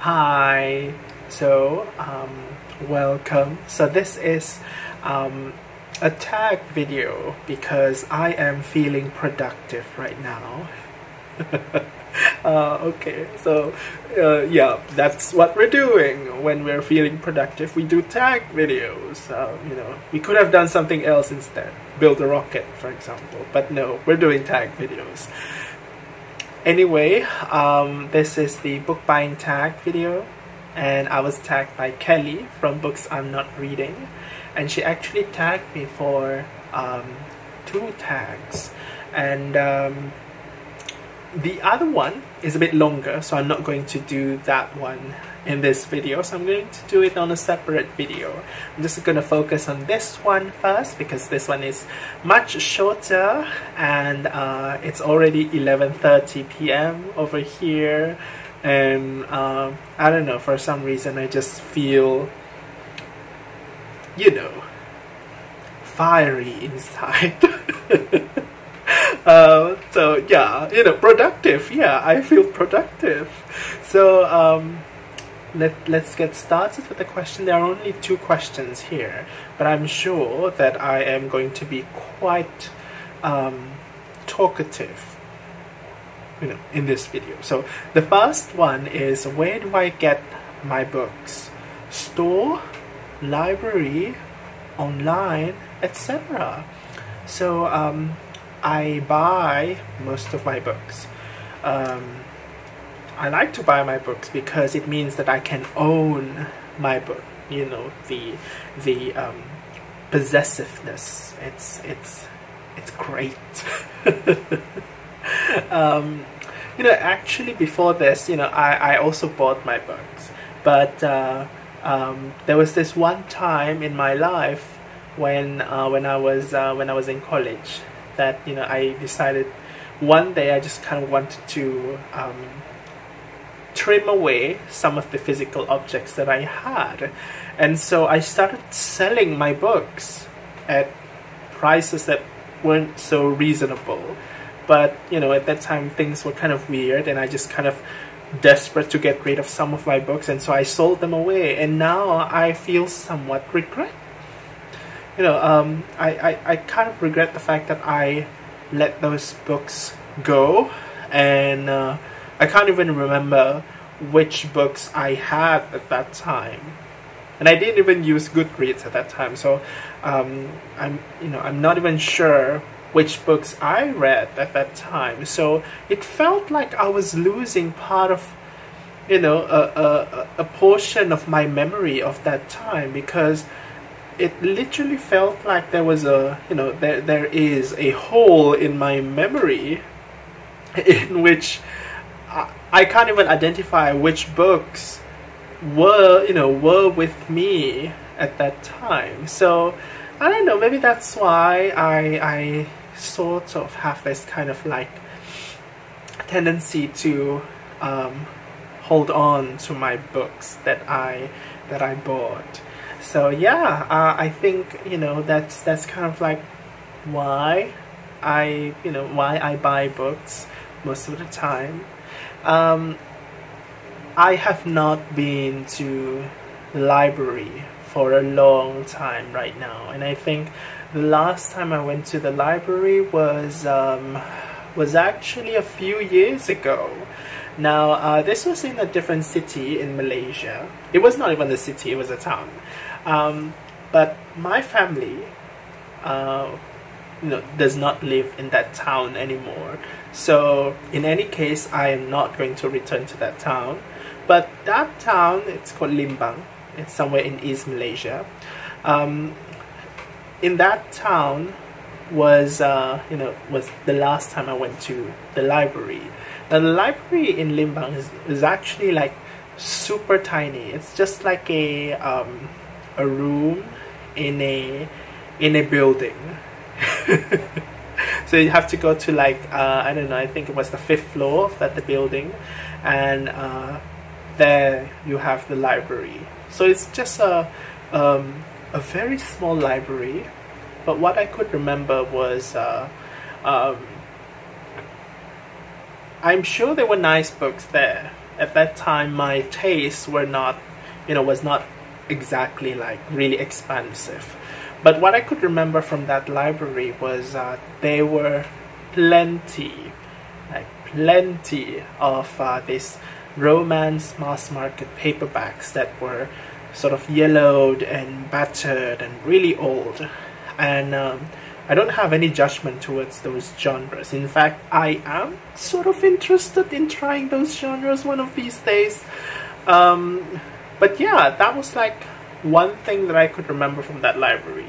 Hi, so welcome. So this is a tag video because I am feeling productive right now. Okay, so yeah, that's what we're doing when we're feeling productive. We do tag videos. You know, we could have done something else instead, build a rocket, for example, but no, we're doing tag videos. Anyway, this is the book buying tag video, and I was tagged by Kelly from Books I'm Not Reading, and she actually tagged me for 2 tags, and the other one is a bit longer, so I'm not going to do that one in this video, so I'm going to do it on a separate video. I'm just going to focus on this one first because this one is much shorter, and it's already 11:30 p.m. over here, and I don't know, for some reason I just feel, you know, fiery inside. So yeah, you know, productive. Yeah, I feel productive. So let's get started with the question. There are only 2 questions here, but I'm sure that I am going to be quite talkative, you know, in this video. So the first one is, where do I get my books? Store, library, online, etc. So I buy most of my books. I like to buy my books because it means that I can own my book. You know, the possessiveness. It's great. You know, actually before this, you know, I also bought my books, but there was this one time in my life when I was in college that, you know, I decided one day I just kind of wanted to trim away some of the physical objects that I had, and so I started selling my books at prices that weren't so reasonable. But you know, at that time things were kind of weird, and I just kind of desperate to get rid of some of my books, and so I sold them away, and now I feel somewhat regret. You know, I kind of regret the fact that I let those books go, and I can't even remember which books I had at that time, and I didn't even use Goodreads at that time, so I'm not even sure which books I read at that time. So it felt like I was losing part of, you know, a portion of my memory of that time, because it literally felt like there was a, you know, there is a hole in my memory in which I can't even identify which books were, you know, were with me at that time. So I don't know, maybe that's why I sort of have this kind of like tendency to hold on to my books that I bought. So yeah, I think, you know, that's kind of like why I buy books most of the time. I have not been to the library for a long time right now, and I think the last time I went to the library was actually a few years ago. Now this was in a different city in Malaysia. It was not even a city, it was a town. But my family you know, does not live in that town anymore. So in any case, I am not going to return to that town. But that town, it's called Limbang. It's somewhere in East Malaysia. In that town was was the last time I went to the library. Now the library in Limbang is actually like super tiny. It's just like a room in a building. So you have to go to like I don't know, I think it was the 5th floor of the building, and there you have the library. So it's just a very small library, but what I could remember was I'm sure there were nice books there, at that time my tastes were not, was not exactly like really expansive. But what I could remember from that library was there were plenty of this romance mass market paperbacks that were sort of yellowed and battered and really old. And I don't have any judgment towards those genres. In fact, I am sort of interested in trying those genres one of these days. But yeah, that was like one thing that I could remember from that library.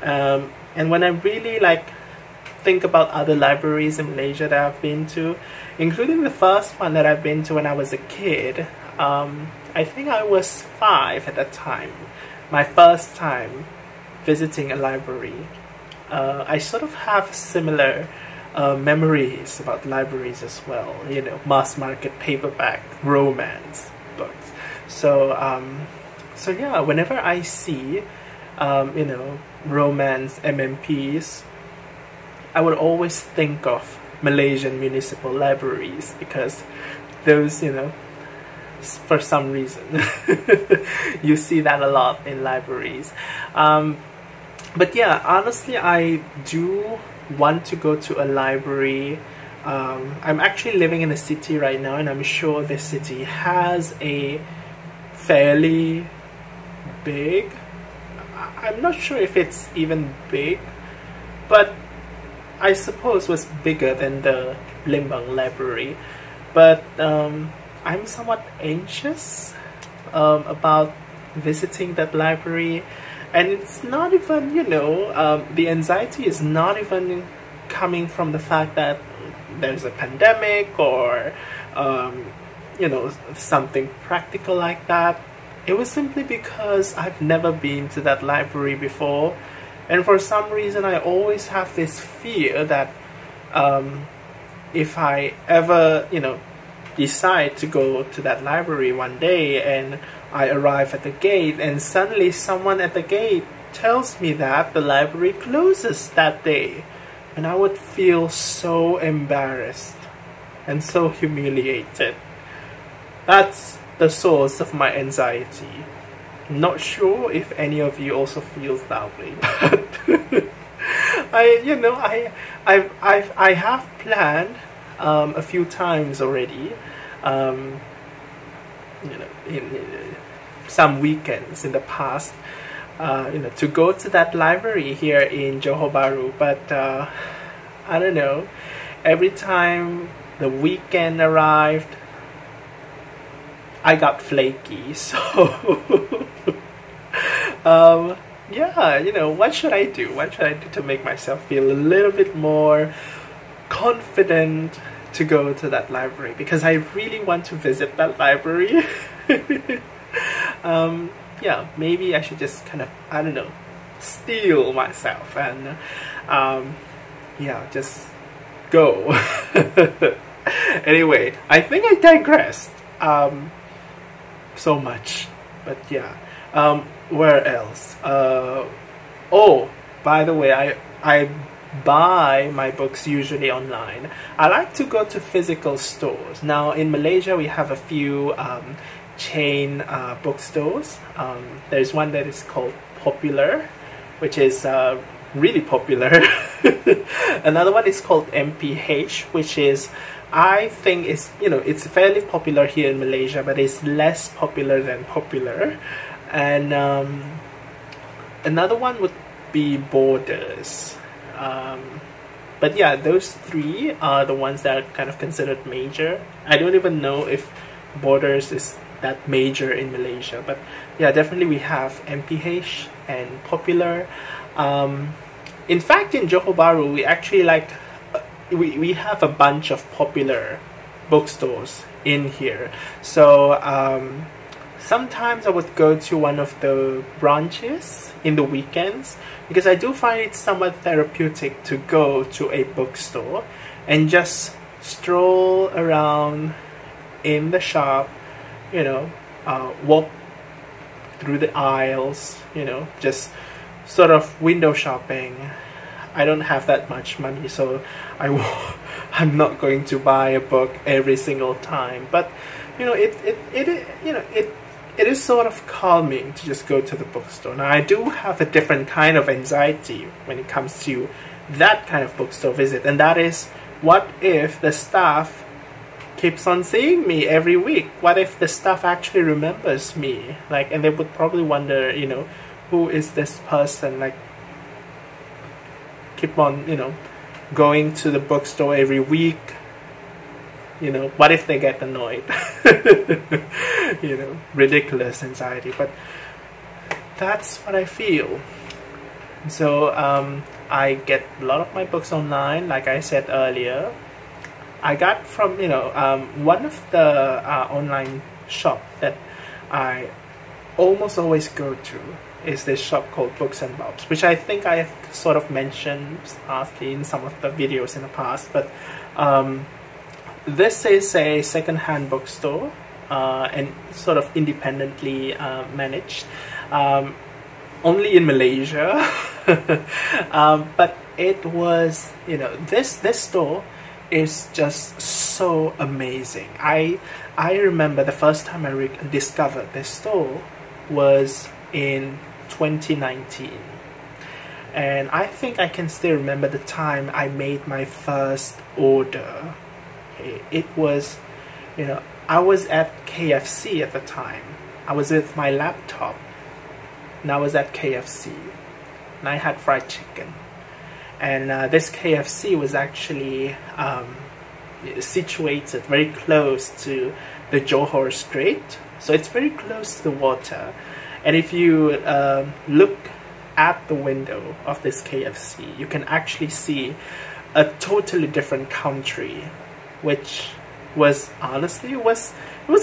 And when I really like think about other libraries in Malaysia that I've been to, including the first one that I've been to when I was a kid, I think I was 5 at that time, my first time visiting a library. I sort of have similar memories about libraries as well, mass market paperback romance books. So yeah, whenever I see romance MMPs, I would always think of Malaysian municipal libraries, because those, for some reason you see that a lot in libraries. But yeah, honestly, I do want to go to a library. I'm actually living in a city right now, and I'm sure this city has a fairly big, I'm not sure if it's even big, but I suppose was bigger than the Limbang library. But I'm somewhat anxious about visiting that library. And it's not even, the anxiety is not even coming from the fact that there's a pandemic or, something practical like that. It was simply because I've never been to that library before. And for some reason, I always have this fear that if I ever, decide to go to that library one day and I arrive at the gate and suddenly someone at the gate tells me that the library closes that day, and I would feel so embarrassed and so humiliated. That's the source of my anxiety. Not sure if any of you also feels that way, but I have planned a few times already, in some weekends in the past, to go to that library here in Johor Bahru, but I don't know, every time the weekend arrived, I got flaky. So yeah, what should I do? What should I do to make myself feel a little bit more confident to go to that library? Because I really want to visit that library. Yeah, maybe I should just kind of, I don't know, steel myself and yeah, just go. Anyway, I think I digressed so much, but yeah, where else? Oh, by the way, I buy my books usually online. I like to go to physical stores. Now in Malaysia we have a few chain bookstores. There's one that is called Popular, which is really popular. Another one is called MPH, which is, I think is, it's fairly popular here in Malaysia, but it's less popular than Popular. And another one would be Borders. But yeah, those three are the ones that are kind of considered major. I don't even know if Borders is that major in Malaysia, but yeah, definitely we have MPH and Popular. In fact, in Johor Bahru, we actually we have a bunch of Popular bookstores in here. So sometimes I would go to one of the branches in the weekends, because I do find it somewhat therapeutic to go to a bookstore and just stroll around in the shop, walk through the aisles, just sort of window shopping. I don't have that much money, so I'm not going to buy a book every single time. But it is sort of calming to just go to the bookstore. Now, I do have a different kind of anxiety when it comes to that kind of bookstore visit, and that is, what if the staff keeps on seeing me every week? What if the staff actually remembers me? Like, and they would probably wonder, who is this person? Like, keep on, going to the bookstore every week. What if they get annoyed? Ridiculous anxiety. But that's what I feel. So I get a lot of my books online, like I said earlier. I got from one of the online shop that I almost always go to is this shop called Books and Bobs, which I think I have sort of mentioned in some of the videos in the past. But this is a second-hand bookstore and sort of independently managed, only in Malaysia. But it was, this store is just so amazing. I remember the first time I discovered this store was in 2019, and I think I can still remember the time I made my first order. It was, I was at KFC at the time. I was with my laptop, and I was at KFC, and I had fried chicken. And this KFC was actually situated very close to the Johor Strait, so it's very close to the water. And if you look at the window of this KFC, you can actually see a totally different country, which was honestly it was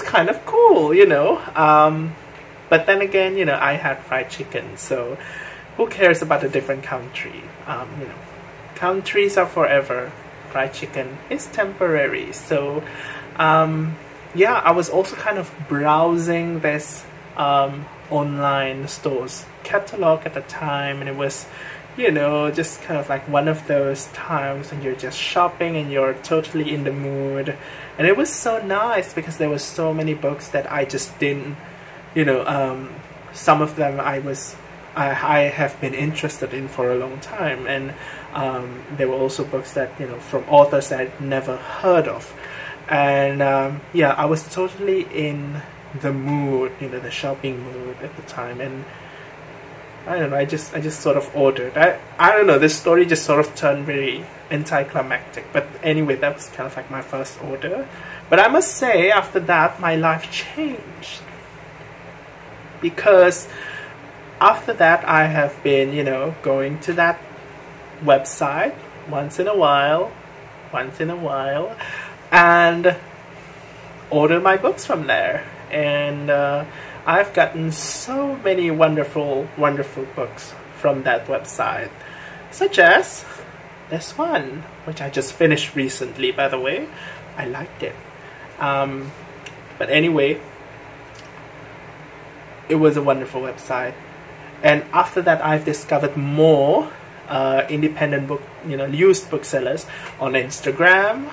kind of cool, but then again, I had fried chicken, so who cares about a different country? Countries are forever, fried chicken is temporary. So yeah, I was also kind of browsing this online stores catalog at the time, and it was just kind of like one of those times when you're just shopping and you're totally in the mood. And it was so nice because there were so many books that I just didn't, some of them I have been interested in for a long time, and there were also books that from authors that I'd never heard of. And yeah, I was totally in the mood, the shopping mood at the time. And I don't know, I just sort of ordered. I don't know, this story just sort of turned very anticlimactic. But anyway, that was kind of like my first order. But I must say, after that, my life changed. Because after that, I have been, going to that website once in a while, and order my books from there. And I've gotten so many wonderful books from that website, such as this one, which I just finished recently, by the way. I liked it. But anyway, it was a wonderful website. And after that, I've discovered more independent book, used booksellers on Instagram.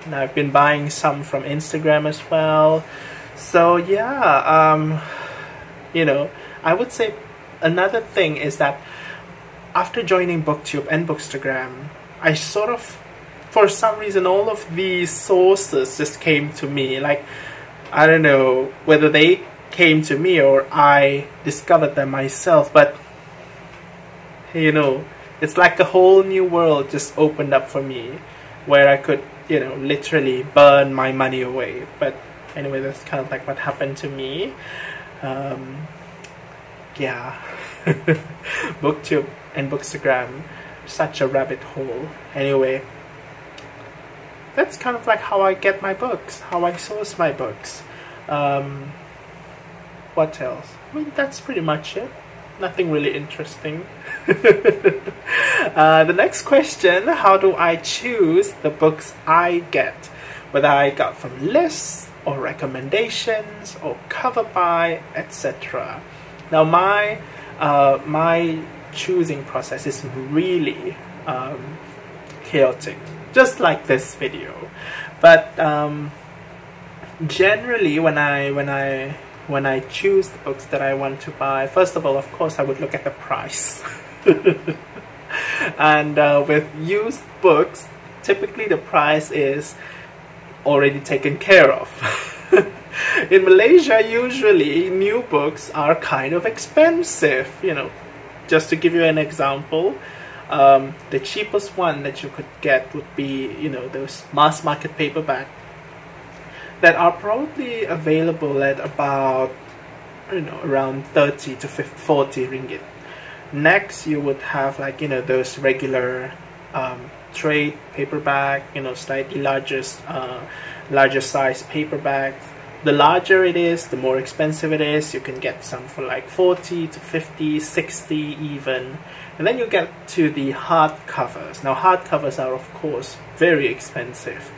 And I've been buying some from Instagram as well. So yeah, I would say another thing is that after joining BookTube and Bookstagram, I sort of, for some reason, all of these sources just came to me. Like, I don't know whether they came to me or I discovered them myself, but it's like a whole new world just opened up for me, where I could literally burn my money away. But anyway, that's kind of like what happened to me. Yeah. BookTube and Bookstagram, such a rabbit hole. Anyway, that's kind of like how I get my books, how I source my books. What else? I mean, that's pretty much it. Nothing really interesting. The next question, how do I choose the books I get? Whether I got from lists or recommendations or coverbuy, etc. Now my choosing process is really chaotic, just like this video. But generally, when I choose the books that I want to buy, first of all, of course, I would look at the price. And with used books, typically the price is already taken care of. In Malaysia, usually new books are kind of expensive. You know, just to give you an example, the cheapest one that you could get would be, you know, those mass market paperback that are probably available at about, you know, around 30 to 40 ringgit. Next, you would have, like, you know, those regular trade paperback, you know, slightly larger size paperbacks. The larger it is, the more expensive it is. You can get some for like 40 to 50, 60 even. And then you get to the hardcovers. Now, hardcovers are, of course, very expensive.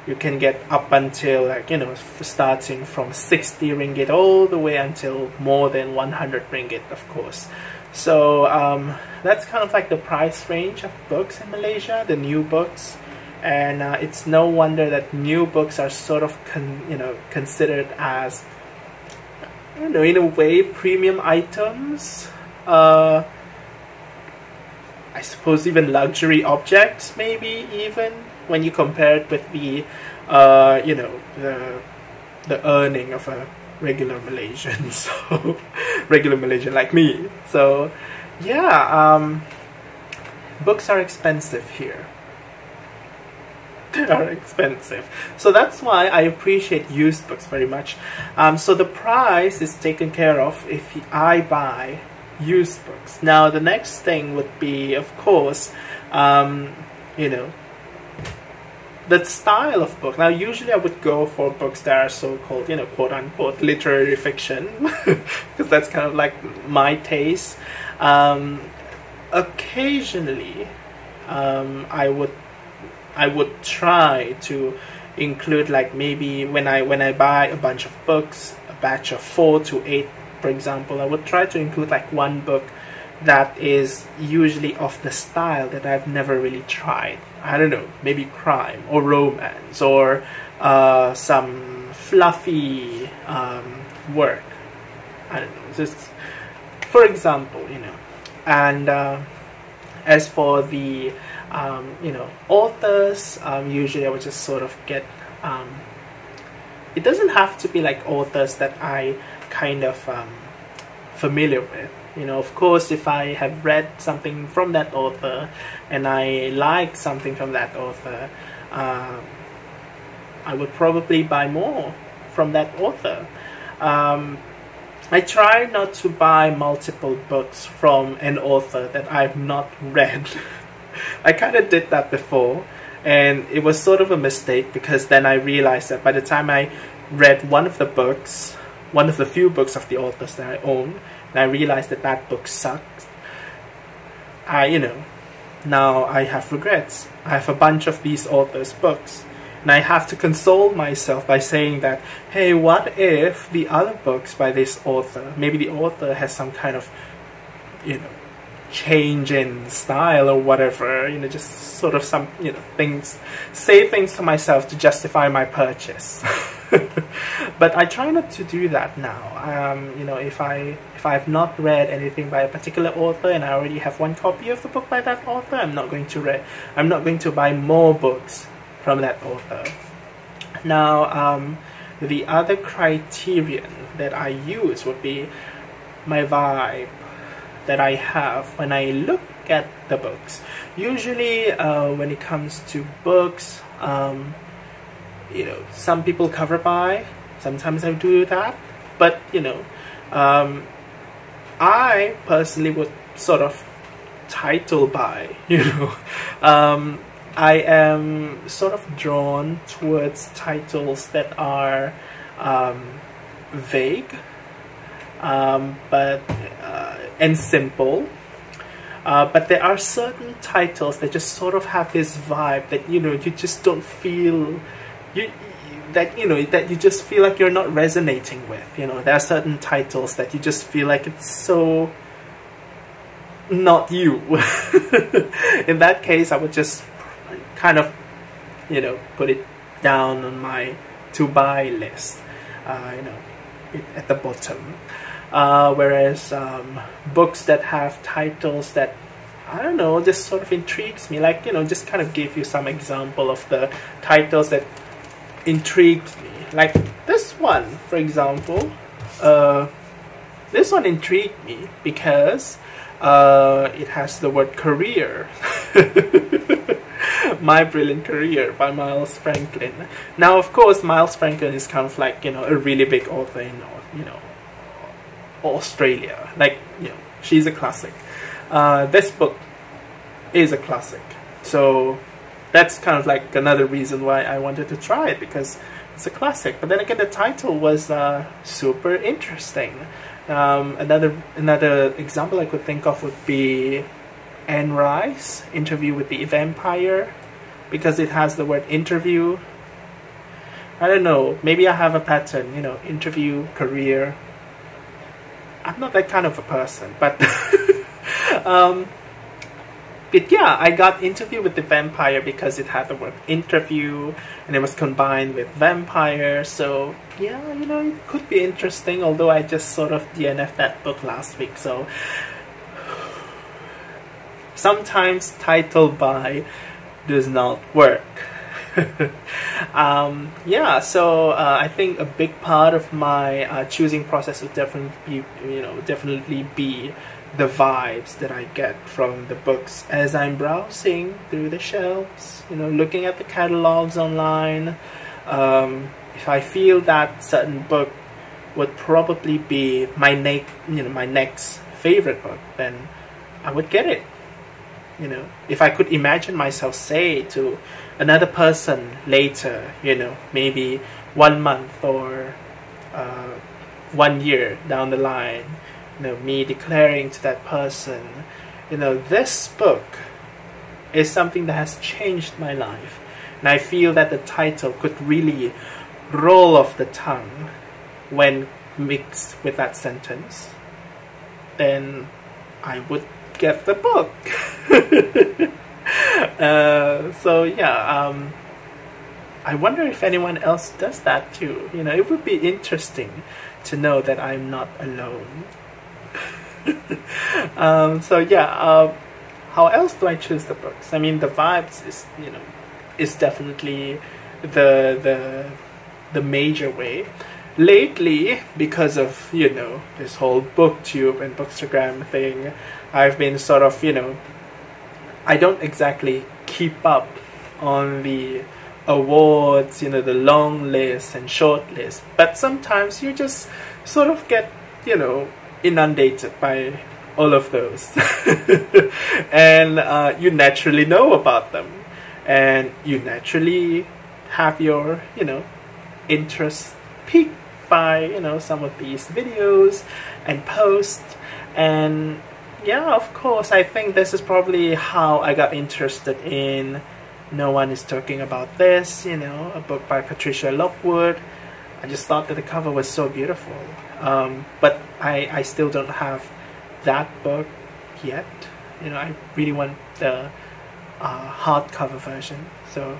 You can get up until, like, you know, starting from 60 ringgit all the way until more than 100 ringgit, of course. So that's kind of like the price range of books in Malaysia, the new books. And it's no wonder that new books are sort of considered as, I don't know, in a way, premium items. I suppose even luxury objects, maybe, even when you compare it with the you know, the earning of a regular Malaysian, so regular Malaysian like me. So yeah, books are expensive here. They are expensive, so that's why I appreciate used books very much. So the price is taken care of if I buy used books. Now the next thing would be, of course, you know, the style of book. Now usually I would go for books that are so-called, you know, quote-unquote literary fiction, because that's kind of like my taste. Occasionally I would try to include, like, maybe when I buy a bunch of books, a batch of 4 to 8, for example, I would try to include like one book that is usually of the style that I've never really tried. I don't know, maybe crime or romance or some fluffy work. I don't know, just for example, you know. And as for the you know, authors, usually I would just sort of get, it doesn't have to be like authors that I kind of familiar with. You know, of course, if I have read something from that author and I like something from that author, I would probably buy more from that author. I try not to buy multiple books from an author that I've not read. I kind of did that before, and it was sort of a mistake, because then I realized that by the time I read one of the books, one of the few books of the authors that I own, and I realized that that book sucked, you know, now I have regrets. I have a bunch of these authors' books, and I have to console myself by saying that, hey, what if the other books by this author, maybe the author has some kind of, you know, change in style or whatever, you know, just sort of some, you know, things, say things to myself to justify my purchase. But I try not to do that now. You know, if I've not read anything by a particular author and I already have one copy of the book by that author, I'm not going to buy more books from that author. Now, the other criterion that I use would be my vibe that I have when I look at the books. Usually, when it comes to books, you know, some people cover buy. Sometimes I do that, but you know, I personally would sort of title buy. You know, I am sort of drawn towards titles that are vague, but and simple. But there are certain titles that just sort of have this vibe that, you know, you just don't feel that you just feel like you're not resonating with. You know, there are certain titles that you just feel like it's so not you. In that case, I would just kind of, you know, put it down on my to buy list, at the bottom. Whereas books that have titles that, I don't know, just sort of intrigues me, like, just kind of give you some example of the titles that intrigued me. Like this one, for example, this one intrigued me because it has the word career. My Brilliant Career by Miles Franklin. Now, of course, Miles Franklin is kind of like, a really big author in, Australia. Like, she's a classic. This book is a classic. So that's kind of like another reason why I wanted to try it, because it's a classic. But then again, the title was super interesting. Another example I could think of would be Anne Rice, Interview with the Vampire, because it has the word interview. I don't know, maybe I have a pattern, interview, career. I'm not that kind of a person, but but yeah, I got Interview with the Vampire because it had the word interview and it was combined with vampire. So yeah, it could be interesting, although I just sort of DNF'd that book last week. So sometimes title buy does not work. Yeah, so I think a big part of my choosing process would definitely be the vibes that I get from the books as I'm browsing through the shelves, looking at the catalogs online. If I feel that certain book would probably be my next favorite book, then I would get it. If I could imagine myself say to another person later, maybe 1 month or 1 year down the line, me declaring to that person, this book is something that has changed my life, and I feel that the title could really roll off the tongue when mixed with that sentence, then I would get the book. So yeah, I wonder if anyone else does that too. It would be interesting to know that I'm not alone. So yeah, how else do I choose the books? I mean, the vibes is definitely the major way. Lately, because of this whole booktube and bookstagram thing, I've been sort of I don't exactly keep up on the awards, the long list and short list, but sometimes you just sort of get inundated by all of those. And you naturally know about them, and you naturally have your interest piqued by some of these videos and posts. And yeah, of course, I think this is probably how I got interested in No One Is Talking About This, a book by Patricia, Lockwood. I just thought that the cover was so beautiful. But I still don't have that book yet. I really want the hardcover version. So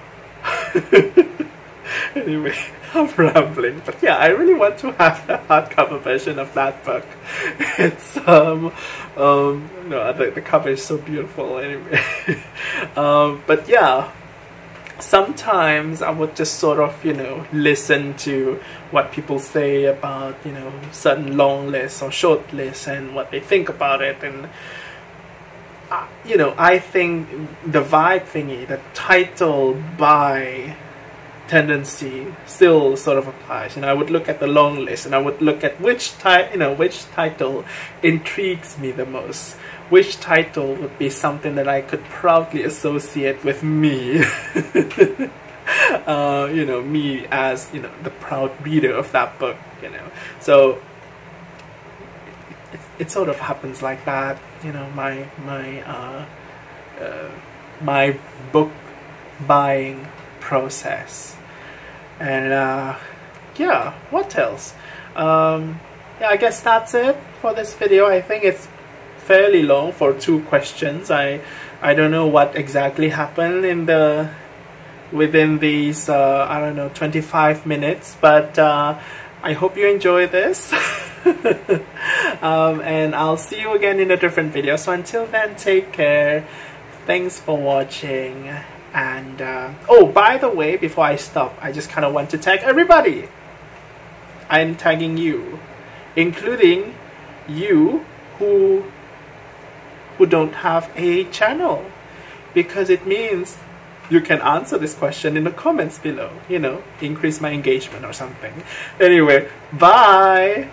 anyway, I'm rambling, but yeah, I really want to have the hardcover version of that book. It's the cover is so beautiful anyway. But yeah, sometimes I would just sort of listen to what people say about certain long lists or short lists and what they think about it. And I think the vibe thingy, the title buy tendency still sort of applies. I would look at the long list and I would look at which title intrigues me the most, which title would be something that I could proudly associate with me. Me as the proud reader of that book. So it sort of happens like that. My book buying process. And yeah, what else? Yeah, I guess that's it for this video. I think it's fairly long for 2 questions. I don't know what exactly happened in the within these I don't know, 25 minutes, but I hope you enjoy this. And I'll see you again in a different video. So until then, take care. Thanks for watching. And oh, by the way, before I stop, I just kind of want to tag everybody. I'm tagging you, including you who don't have a channel, because it means you can answer this question in the comments below, you know, increase my engagement or something. Anyway, bye.